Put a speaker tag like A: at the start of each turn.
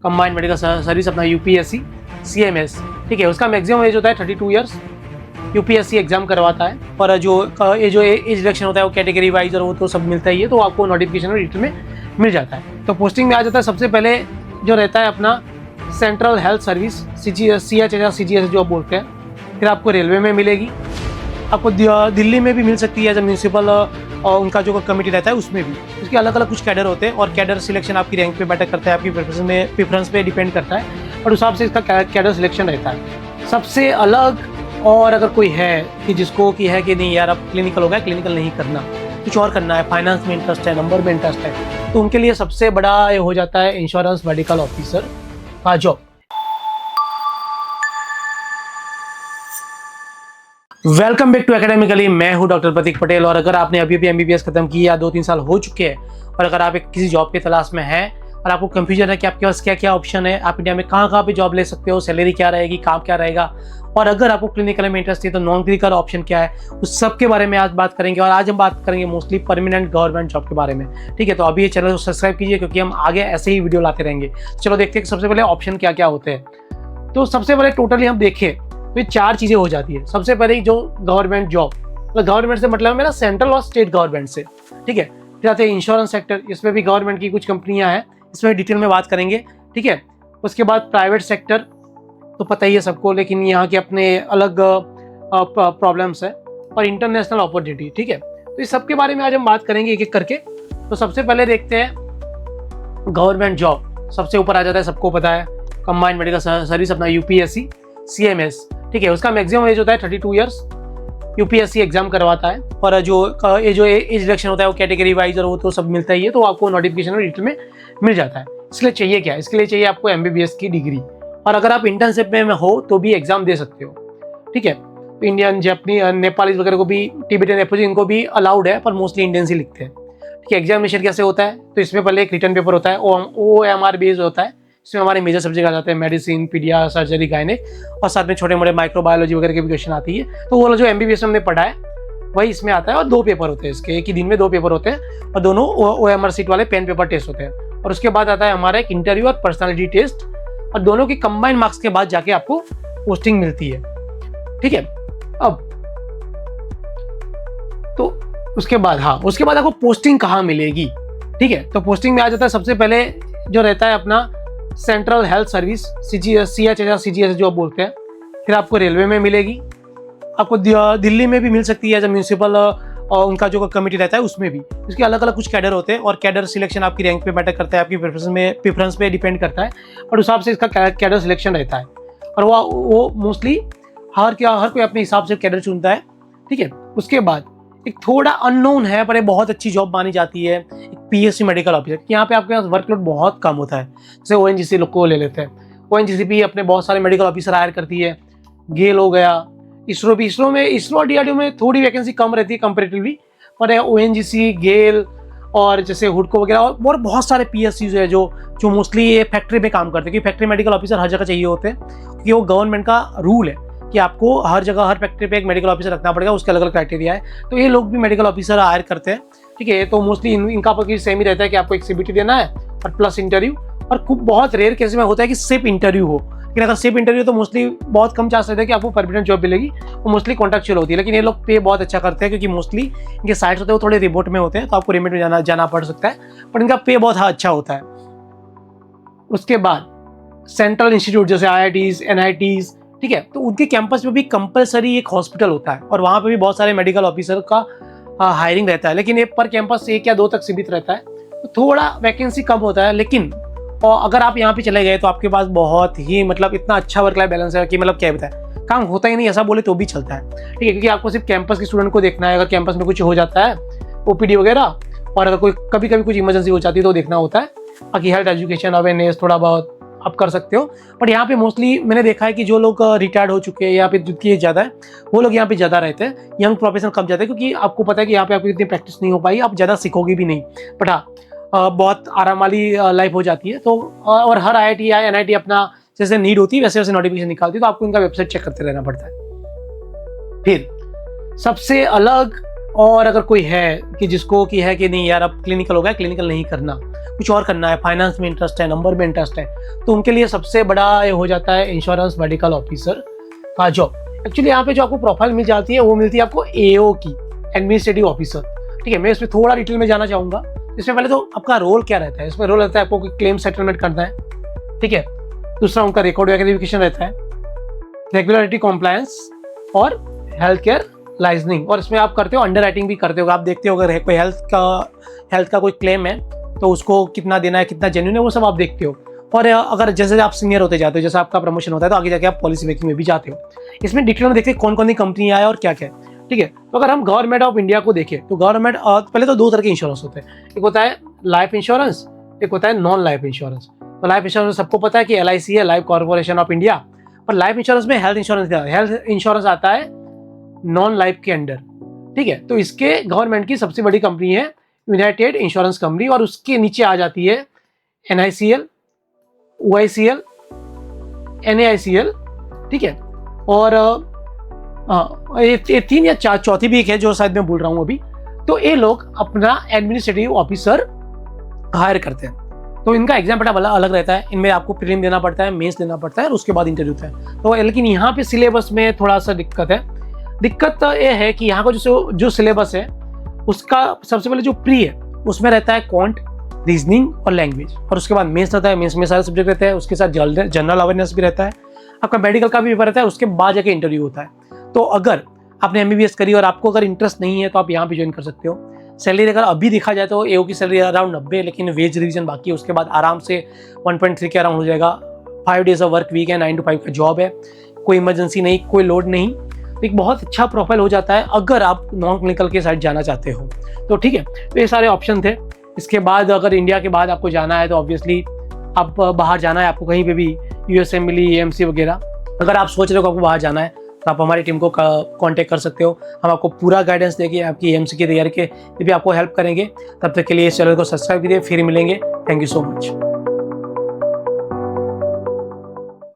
A: Combined medical service अपना UPSC CMS, ठीक है। उसका मैक्सिमम एज होता है 32 ईयर्स। यूपीएससी एग्जाम करवाता है और जो एज रिडक्शन होता है वो कैटेगरी वाइज और वो तो सब मिलता ही है, तो आपको नोटिफिकेशन और रिटर्न में मिल जाता है। तो पोस्टिंग में आ जाता है सबसे पहले जो रहता है अपना सेंट्रल हेल्थ सर्विस CHS या CGS जो आप बोलते हैं। फिर आपको रेलवे में मिलेगी, आपको दिल्ली में भी मिल सकती है एज ए म्यूनसिपल, और उनका जो कमेटी रहता है उसमें भी। उसके अलग अलग कुछ कैडर होते हैं और कैडर सिलेक्शन आपकी रैंक पे मैटर करता है, आपकी प्रेफरेंस पे डिपेंड करता है और उस हिसाब से इसका कैडर सिलेक्शन रहता है। सबसे अलग और अगर कोई है कि जिसको कि है कि नहीं यार अब क्लिनिकल हो गया, क्लिनिकल नहीं करना, कुछ और करना है, फाइनेंस में इंटरेस्ट है, नंबर में इंटरेस्ट है, तो उनके लिए सबसे बड़ा ये हो जाता है इंश्योरेंस मेडिकल ऑफिसर का job. Welcome back to Academically. मैं हूं डॉक्टर प्रतीक पटेल और अगर आपने अभी MBBS खत्म की या 2-3 साल हो चुके हैं और अगर आप किसी जॉब की तलाश में हैं और आपको कंफ्यूजन है कि आपके पास क्या क्या ऑप्शन है, आप इंडिया में कहाँ पे जॉब ले सकते हो, सैलरी क्या रहेगी, काम क्या रहेगा, और अगर आपको क्लिनिकल में इंटरेस्ट है तो नॉन क्लिनिकल ऑप्शन क्या है, उस सब के बारे में आज बात करेंगे। और आज हम बात करेंगे मोस्टली परमानेंट गवर्नमेंट जॉब के बारे में, ठीक है। तो अभी ये चैनल को सब्सक्राइब कीजिए क्योंकि हम आगे ऐसे ही वीडियो लाते रहेंगे। चलो देखते हैं कि सबसे पहले ऑप्शन क्या क्या होते हैं। तो सबसे पहले टोटली हम देखें तो ये 4 चीज़ें हो जाती है। सबसे पहले जो गवर्नमेंट जॉब, गवर्नमेंट से मतलब मेरा सेंट्रल और स्टेट गवर्नमेंट से, ठीक है। फिर आते हैं इंश्योरेंस सेक्टर, इसमें भी गवर्नमेंट की कुछ कंपनियां हैं, इसमें डिटेल में बात करेंगे, ठीक है। उसके बाद प्राइवेट सेक्टर तो पता ही है सबको, लेकिन यहाँ के अपने अलग प्रॉब्लम्स है, और इंटरनेशनल अपॉर्चुनिटी, ठीक है। तो इस सब के बारे में आज हम बात करेंगे एक एक करके। तो सबसे पहले देखते हैं गवर्नमेंट जॉब। सबसे ऊपर आ जाता है, सबको पता है, कंबाइंड मेडिकल सर्विस अपना यूपीएससी CMS, ठीक है। उसका मैक्सिमम एज होता है 32 ईयर्स। यूपीएससी एग्जाम करवाता है और जो एज रिडक्शन होता है वो कैटेगरी वाइज और वो तो सब मिलता ही है, तो आपको नोटिफिकेशन और रिटर्न में मिल जाता है। इसलिए चाहिए क्या, इसके लिए चाहिए आपको MBBS की डिग्री, और अगर आप इंटर्नशिप में हो तो भी एग्जाम दे सकते हो, ठीक है। इंडियन, जापानी, नेपालीज वगैरह को भी, टिबेटन, नेपोलियन इनको भी अलाउड है, पर मोस्टली इंडियंस ही लिखते हैं, ठीक है। एग्जामिनेशन कैसे होता है, तो इसमें पहले एक रिटर्न पेपर होता है, OMR बेस्ड होता है। इसमें हमारे मेजर सब्जेक्ट आ जाते हैं मेडिसिन, पीडिया, सर्जरी, गायनेक, और साथ में छोटे मोटे माइक्रोबायोलॉजी वगैरह के भी क्वेश्चन आती है। तो वो जो MBBS में हमने पढ़ा है वही इसमें आता है, और 2 पेपर होते हैं इसके, एक ही दिन में 2 पेपर होते हैं, और दोनों OMR सीट वाले पेन पेपर टेस्ट होते हैं। और उसके बाद आता है हमारा एक इंटरव्यू और पर्सनालिटी टेस्ट, और दोनों की कंबाइंड मार्क्स के बाद जाके आपको पोस्टिंग मिलती है, ठीक है। अब तो उसके बाद आपको पोस्टिंग कहाँ मिलेगी, ठीक है। तो पोस्टिंग में आ जाता है सबसे पहले जो रहता है अपना सेंट्रल हेल्थ सर्विस CHS या CGS जो आप बोलते हैं। फिर आपको रेलवे में मिलेगी, आपको दिल्ली में भी मिल सकती है एज ए म्यूनसिपल, और उनका जो कमेटी रहता है उसमें भी। उसके अलग अलग कुछ कैडर होते हैं और कैडर सिलेक्शन आपकी रैंक पे मैटर करता है, आपकी प्रेफरेंस पे डिपेंड करता है और उस हिसाब से इसका कैडर सिलेक्शन रहता है। और वो मोस्टली हर कोई अपने हिसाब से कैडर चुनता है, ठीक है। उसके बाद एक थोड़ा अननोन है पर ये बहुत अच्छी जॉब मानी जाती है, एक PSC मेडिकल ऑफिसर। यहाँ पे आपके पास वर्कलोड बहुत कम होता है। जैसे ONGC लोग को ले लेते हैं, ONGC भी अपने बहुत सारे मेडिकल ऑफिसर हायर करती है। गेल हो गया, इसरो भी, इसरो और DRDO में थोड़ी वैकेंसी कम रहती है कंपेरेटिवली, पर ONGC, गेल और जैसे हुडको वगैरह और बहुत सारे PSCs है जो मोस्टली ये फैक्ट्री में काम करते हैं, क्योंकि फैक्ट्री मेडिकल ऑफिसर हर जगह चाहिए होते हैं, क्योंकि वो गवर्नमेंट का रूल है कि आपको हर जगह हर फैक्ट्री पे एक मेडिकल ऑफिसर रखना पड़ेगा, उसके अलग अलग क्राइटेरिया है। तो ये लोग भी मेडिकल ऑफिसर हायर करते हैं, ठीक है। तो मोस्टली इनका पर सेम ही रहता है कि आपको एक CBT देना है और प्लस इंटरव्यू, और खूब बहुत रेयर केस में होता है कि सिर्फ इंटरव्यू हो, लेकिन अगर सिर्फ इंटरव्यू तो मोस्टली बहुत कम चांस रहता है कि आपको परमानेंट जॉब मिलेगी, वो मोस्टली कॉन्ट्रैक्चुअल होती है। लेकिन ये लोग पे बहुत अच्छा करते हैं क्योंकि मोस्टली इनके साइट्स होते हैं वो थोड़े रिमोट में होते हैं, तो आपको रिमोट में जाना पड़ सकता है, पर इनका पे बहुत अच्छा होता है। उसके बाद सेंट्रल इंस्टीट्यूट जैसे IITs, NITs, ठीक है, तो उनके कैंपस में भी कंपलसरी एक हॉस्पिटल होता है और वहाँ पे भी बहुत सारे मेडिकल ऑफिसर का हायरिंग रहता है, लेकिन ये पर कैंपस 1 या 2 तक सीमित रहता है, तो थोड़ा वैकेंसी कम होता है। लेकिन और अगर आप यहाँ पे चले गए तो आपके पास बहुत ही मतलब इतना अच्छा वर्क लाइफ बैलेंस है कि मतलब क्या बताए, काम होता ही नहीं ऐसा बोले तो भी चलता है, ठीक है। क्योंकि आपको सिर्फ कैंपस के स्टूडेंट को देखना है, अगर कैंपस में कुछ हो जाता है OPD वगैरह, और अगर कोई कभी कुछ इमरजेंसी हो जाती है तो देखना होता है। बाकी हेल्थ एजुकेशन अवेयरनेस थोड़ा बहुत आप कर सकते हो, बट यहाँ पे मोस्टली मैंने देखा है कि जो लोग रिटायर्ड हो चुके हैं या फिर जिनकी एज ज़्यादा है वो लोग यहाँ पे ज़्यादा रहते हैं, यंग प्रोफेशनल कम जाते हैं, क्योंकि आपको पता है कि यहाँ पे आपकी इतनी प्रैक्टिस नहीं हो पाई, आप ज़्यादा सीखोगे भी नहीं, बट हाँ बहुत आराम वाली लाइफ हो जाती है। तो और हर IIT या NIT अपना जैसे नीड होती है वैसे वैसे नोटिफिकेशन निकालती है, तो आपको इनका वेबसाइट चेक करते रहना पड़ता है। फिर सबसे अलग और अगर कोई है कि जिसको कि है कि नहीं यार अब क्लिनिकल हो गया, क्लिनिकल नहीं करना, कुछ और करना है, फाइनेंस में इंटरेस्ट है, नंबर में इंटरेस्ट है, तो उनके लिए सबसे बड़ा ये हो जाता है इंश्योरेंस मेडिकल ऑफिसर का जॉब। एक्चुअली यहाँ पे जो आपको प्रोफाइल मिल जाती है वो मिलती है आपको एओ की, एडमिनिस्ट्रेटिव ऑफिसर। ठीक है, मैं इसमें थोड़ा डिटेल में जाना चाहूँगा। इसमें पहले तो आपका रोल क्या रहता है। इसमें रोल रहता है आपको क्लेम सेटलमेंट करना है, ठीक है। दूसरा उनका रिकॉर्ड वेरिफिकेशन रहता है, रेगुलरिटी कॉम्प्लायंस और हेल्थ केयर लाइसेंसिंग। और इसमें आप करते हो अंडर राइटिंग भी करते हो। आप देखते हो अगर कोई हेल्थ का कोई क्लेम है तो उसको कितना देना है, कितना जेन्युइन है, वो सब आप देखते हो। और अगर जैसे आप सीनियर होते जाते हो, जैसे आपका प्रमोशन होता है, तो आगे जाके आप पॉलिसी मेकिंग में भी जाते हो। इसमें डिटेल में देखते हैं कौन कौन सी कंपनियां है और क्या क्या है, ठीक है। तो अगर हम गवर्नमेंट ऑफ इंडिया को देखें तो गवर्नमेंट पहले तो दो तरह के इंश्योरेंस होते हैं। एक होता है लाइफ इंश्योरेंस, एक होता है नॉन लाइफ इंश्योरेंस। तो लाइफ इंश्योरेंस सबको पता है कि LIC है, लाइफ कॉर्पोरेशन ऑफ इंडिया। पर लाइफ इंश्योरेंस में हेल्थ इंश्योरेंस आता है नॉन लाइफ के अंडर, ठीक है। तो इसके गवर्नमेंट की सबसे बड़ी कंपनी है यूनाइटेड इंश्योरेंस कंपनी, और उसके नीचे आ जाती है NICL, OICL, NAICL, ठीक है। और ये तीन या चार, चौथी भी एक है जो शायद मैं बोल रहा हूँ अभी। तो ये लोग अपना एडमिनिस्ट्रेटिव ऑफिसर हायर करते हैं। तो इनका एग्जाम बड़ा अलग रहता है। इनमें आपको प्रीलिम देना पड़ता है, मेंस देना पड़ता है और उसके बाद इंटरव्यू होता है। तो लेकिन यहाँ पे सिलेबस में थोड़ा सा दिक्कत है। दिक्कत ये है कि यहाँ का जो सिलेबस है उसका सबसे पहले जो प्री है उसमें रहता है क्वांट, रीजनिंग और लैंग्वेज, और उसके बाद मेंस रहता है। मेंस में सारे सब्जेक्ट रहते हैं, उसके साथ जनरल अवेयरनेस भी रहता है, आपका मेडिकल का भी पेपर रहता है, उसके बाद जाके इंटरव्यू होता है। तो अगर आपने MBBS करी और आपको अगर इंटरेस्ट नहीं है तो आप यहाँ पे ज्वाइन कर सकते हो। सैलरी अगर अभी देखा जाए तो AO की सैलरी अराउंड 90, लेकिन वेज रिवीजन बाकी है, उसके बाद आराम से 1.3 के अराउंड हो जाएगा। 5 डेज ऑफ वर्क वीक है, 9 to 5 का जॉब है, कोई इमरजेंसी नहीं, कोई लोड नहीं। एक बहुत अच्छा प्रोफाइल हो जाता है अगर आप नॉन क्लिनिकल के साइड जाना चाहते हो तो, ठीक है। तो ये सारे ऑप्शन थे। इसके बाद अगर इंडिया के बाद आपको जाना है तो ऑब्वियसली आप बाहर जाना है, आपको कहीं पे भी US Assembly, AMC वगैरह, अगर आप सोच रहे हो कि आपको बाहर जाना है तो आप हमारी टीम को कांटेक्ट कर सकते हो। हम आपको पूरा गाइडेंस देंगे, आपकी AMC की तैयारी के भी आपको हेल्प करेंगे। तब तक के लिए इस चैनल को सब्सक्राइब कीजिए। फिर मिलेंगे। Thank you so much.